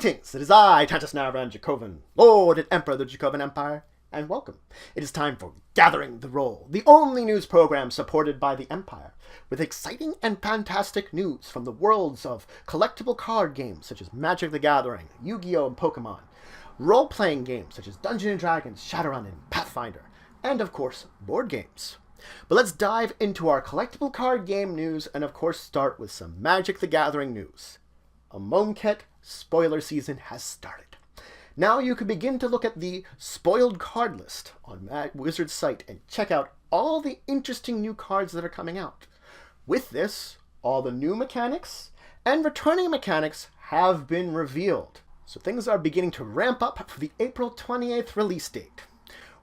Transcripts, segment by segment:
Greetings, it is I, Dracovin, Lord and Emperor of the Dracovin Empire, and welcome. It is time for Gathering the Roll, the only news program supported by the Empire, with exciting and fantastic news from the worlds of collectible card games such as Magic the Gathering, Yu-Gi-Oh! And Pokemon, role-playing games such as Dungeons & Dragons, Shadowrun, and Pathfinder, and of course, board games. But let's dive into our collectible card game news and of course start with some Magic the Gathering news. Amonkhet spoiler season has started. Now you can begin to look at the spoiled card list on Wizard's site and check out all the interesting new cards that are coming out. With this, all the new mechanics and returning mechanics have been revealed. So things are beginning to ramp up for the April 28th release date.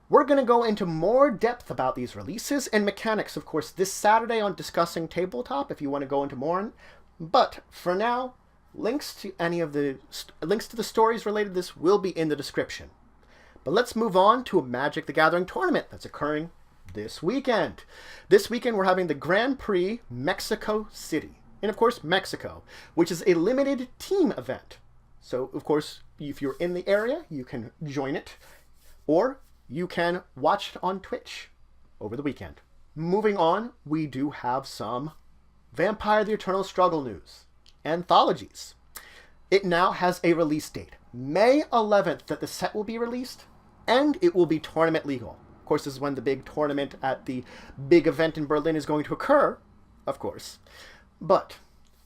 We're going to go into more depth about these releases and mechanics, of course, this Saturday on Discussing Tabletop if you want to go into more. But for now, links to the stories related to this will be in the description. But let's move on to a Magic the Gathering tournament that's occurring this weekend. This weekend we're having the Grand Prix Mexico City. And of course Mexico, which is a limited team event. So of course if you're in the area you can join it or you can watch it on Twitch over the weekend. Moving on, we do have some Vampire the Eternal Struggle news. Anthologies. It now has a release date, May 11th, that the set will be released, and it will be tournament legal. Of course, this is when the big tournament at the big event in Berlin is going to occur, of course. But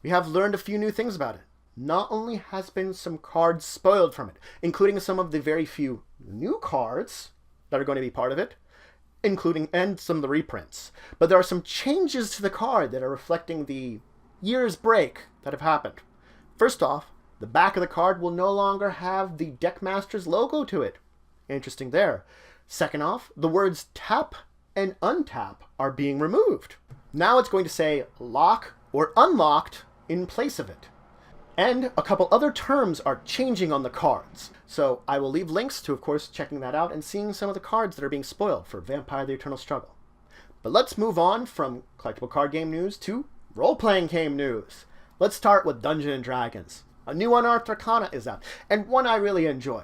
we have learned a few new things about it. Not only has been some cards spoiled from it, including some of the very few new cards that are going to be part of it, and some of the reprints, but there are some changes to the card that are reflecting the year's break that have happened. First off, the back of the card will no longer have the Deckmaster's logo to it. Interesting there. Second off, the words tap and untap are being removed. Now it's going to say lock or unlocked in place of it. And a couple other terms are changing on the cards. So I will leave links to, of course, checking that out and seeing some of the cards that are being spoiled for Vampire the Eternal Struggle. But let's move on from collectible card game news to role-playing game news. Let's start with Dungeons & Dragons. A new Unearthed Arcana is out, and one I really enjoy.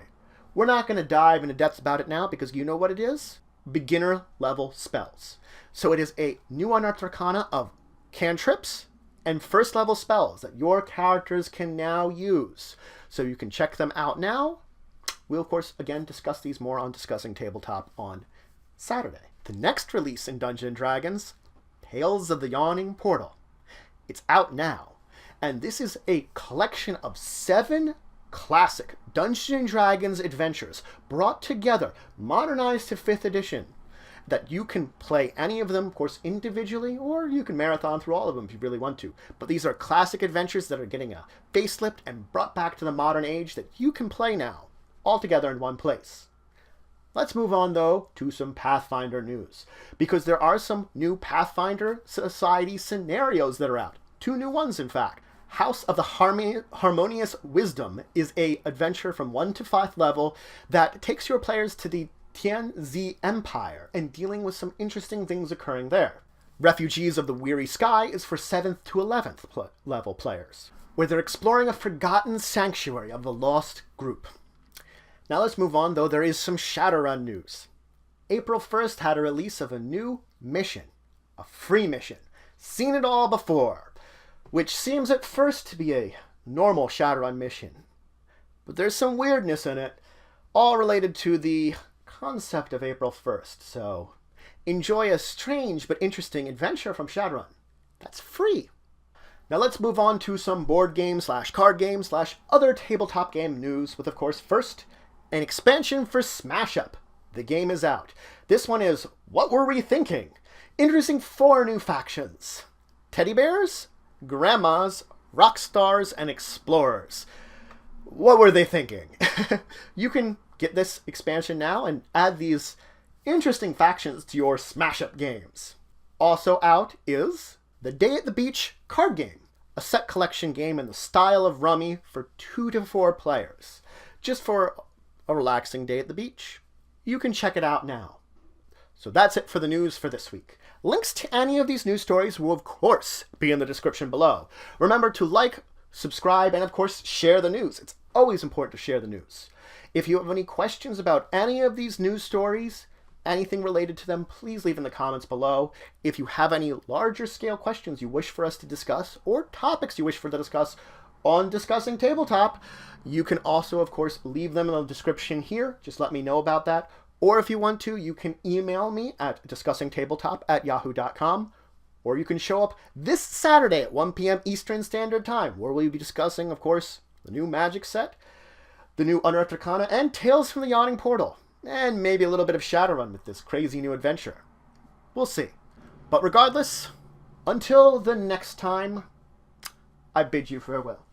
We're not going to dive into depth about it now because you know what it is? Beginner level spells. So it is a new Unearthed Arcana of cantrips and first level spells that your characters can now use. So you can check them out now. We'll, of course, again discuss these more on Discussing Tabletop on Saturday. The next release in Dungeons & Dragons, Tales of the Yawning Portal. It's out now, and this is a collection of 7 classic Dungeons & Dragons adventures brought together, modernized to 5th edition, that you can play any of them, of course, individually, or you can marathon through all of them if you really want to. But these are classic adventures that are getting a facelift and brought back to the modern age that you can play now, all together in one place. Let's move on, though, to some Pathfinder news, because there are some new Pathfinder Society scenarios that are out. 2 new ones, in fact. House of the Harmonious Wisdom is a adventure from 1 to 5th level that takes your players to the Tianzi Empire and dealing with some interesting things occurring there. Refugees of the Weary Sky is for 7th to 11th level players, where they're exploring a forgotten sanctuary of the lost group. Now let's move on, though there is some Shadowrun news. April 1st had a release of a new mission, a free mission, Seen It All Before, which seems at first to be a normal Shadowrun mission. But there's some weirdness in it, all related to the concept of April 1st, so enjoy a strange but interesting adventure from Shadowrun. That's free. Now let's move on to some board game / card game / other tabletop game news with, of course, first, an expansion for Smash Up. The game is out. This one is What Were We Thinking? Introducing 4 new factions. Teddy bears, grandmas, rock stars, and explorers. What were they thinking? You can get this expansion now and add these interesting factions to your Smash Up games. Also out is the Day at the Beach card game, a set collection game in the style of Rummy for 2 to 4 players, just for a relaxing day at the beach. You can check it out now. So that's it for the news for this week. Links to any of these news stories will, of course, be in the description below. Remember to like, subscribe, and of course, share the news. It's always important to share the news. If you have any questions about any of these news stories, anything related to them, please leave in the comments below. If you have any larger scale questions you wish for us to discuss, or topics you wish for to discuss on Discussing Tabletop, you can also, of course, leave them in the description here. Just let me know about that. Or if you want to, you can email me at discussingtabletop@yahoo.com. Or you can show up this Saturday at 1 p.m. Eastern Standard Time, where we'll be discussing, of course, the new Magic set, the new Unearthed Arcana, and Tales from the Yawning Portal. And maybe a little bit of Shadowrun with this crazy new adventure. We'll see. But regardless, until the next time, I bid you farewell.